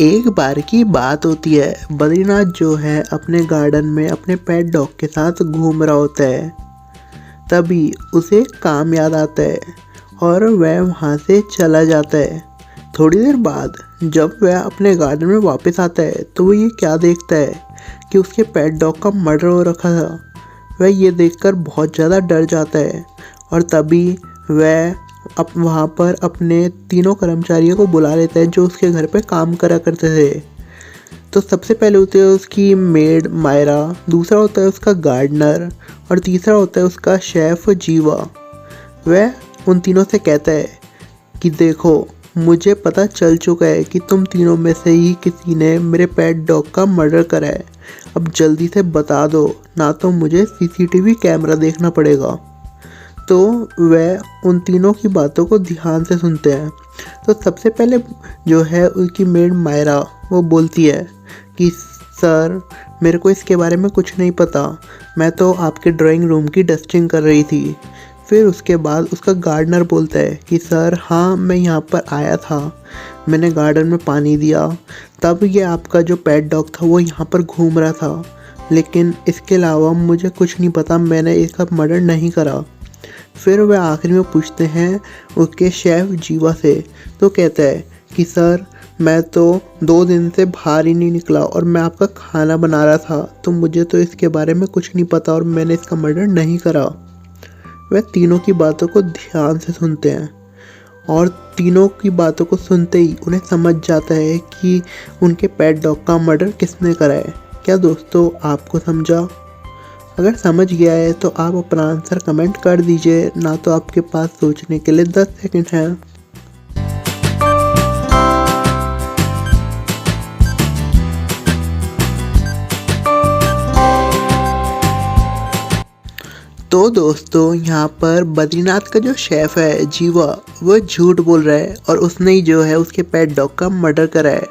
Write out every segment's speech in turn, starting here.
एक बार की बात होती है, बद्रीनाथ जो है अपने गार्डन में अपने पेट डॉग के साथ घूम रहा होता है। तभी उसे काम याद आता है और वह वहाँ से चला जाता है। थोड़ी देर बाद जब वह अपने गार्डन में वापस आता है तो वो ये क्या देखता है कि उसके पेट डॉग का मर्डर हो रखा था। वह ये देखकर बहुत ज़्यादा डर जाता है और तभी वह वहाँ पर अपने तीनों कर्मचारियों को बुला लेता है जो उसके घर पे काम करा करते थे। तो सबसे पहले होती है उसकी मेड मायरा, दूसरा होता है उसका गार्डनर और तीसरा होता है उसका शेफ़ जीवा। वह उन तीनों से कहता है कि देखो, मुझे पता चल चुका है कि तुम तीनों में से ही किसी ने मेरे पेट डॉग का मर्डर करा है। अब जल्दी से बता दो, ना तो मुझे सीसीटीवी कैमरा देखना पड़ेगा। तो वह उन तीनों की बातों को ध्यान से सुनते हैं। तो सबसे पहले जो है उनकी मेड मायरा वो बोलती है कि सर, मेरे को इसके बारे में कुछ नहीं पता, मैं तो आपके ड्राइंग रूम की डस्टिंग कर रही थी। फिर उसके बाद उसका गार्डनर बोलता है कि सर हाँ, मैं यहाँ पर आया था, मैंने गार्डन में पानी दिया, तब ये आपका जो पेट डॉग था वो यहाँ पर घूम रहा था, लेकिन इसके अलावा मुझे कुछ नहीं पता, मैंने इसका मर्डर नहीं करा। फिर वह आखिर में पूछते हैं उसके शेफ़ जीवा से। तो कहता है कि सर, मैं तो 2 दिन से बाहर ही नहीं निकला और मैं आपका खाना बना रहा था, तो मुझे तो इसके बारे में कुछ नहीं पता और मैंने इसका मर्डर नहीं करा। वह तीनों की बातों को ध्यान से सुनते हैं और तीनों की बातों को सुनते ही उन्हें समझ जाता है कि उनके पेट डॉग का मर्डर किसने करा है। क्या दोस्तों, आपको समझा? अगर समझ गया है तो आप अपना आंसर कमेंट कर दीजिए, ना तो आपके पास सोचने के लिए 10 सेकंड हैं। तो दोस्तों, यहाँ पर बद्रीनाथ का जो शेफ़ है जीवा, वो झूठ बोल रहा है और उसने ही जो है उसके पेट डॉग का मर्डर करा है।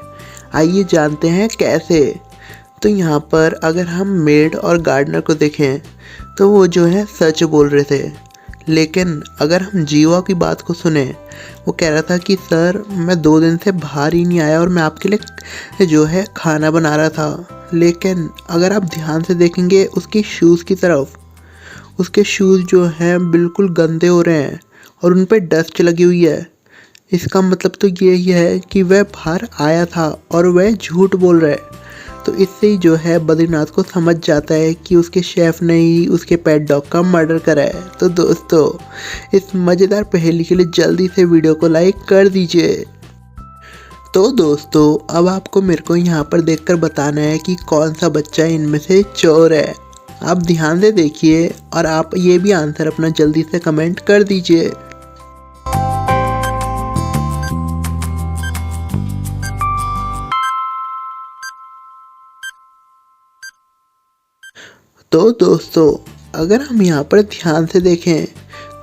आइए जानते हैं कैसे। तो यहाँ पर अगर हम मेड और गार्डनर को देखें तो वो जो है सच बोल रहे थे, लेकिन अगर हम जीवा की बात को सुने, वो कह रहा था कि सर, मैं 2 दिन से बाहर ही नहीं आया और मैं आपके लिए जो है खाना बना रहा था। लेकिन अगर आप ध्यान से देखेंगे उसकी शूज़ की तरफ, उसके शूज़ जो हैं बिल्कुल गंदे हो रहे हैं और उन पर डस्ट लगी हुई है। इसका मतलब तो यही है कि वह बाहर आया था और वह झूठ बोल रहा है। तो इससे ही जो है बद्रीनाथ को समझ जाता है कि उसके शेफ़ ने ही उसके पेट डॉग का मर्डर करा है। तो दोस्तों, इस मज़ेदार पहेली के लिए जल्दी से वीडियो को लाइक कर दीजिए। तो दोस्तों, अब आपको मेरे को यहाँ पर देखकर बताना है कि कौन सा बच्चा इनमें से चोर है। आप ध्यान से देखिए और आप ये भी आंसर अपना जल्दी से कमेंट कर दीजिए। तो दोस्तों, अगर हम यहाँ पर ध्यान से देखें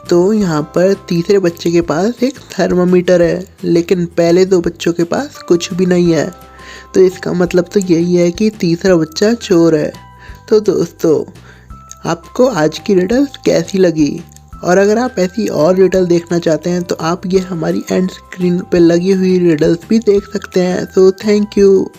तो यहाँ पर तीसरे बच्चे के पास एक थर्मामीटर है, लेकिन पहले 2 बच्चों के पास कुछ भी नहीं है। तो इसका मतलब तो यही है कि तीसरा बच्चा चोर है। तो दोस्तों, आपको आज की रिडल्स कैसी लगी? और अगर आप ऐसी और रिडल देखना चाहते हैं तो आप ये हमारी एंड स्क्रीन पे लगी हुई रिडल्स भी देख सकते हैं। So thank you.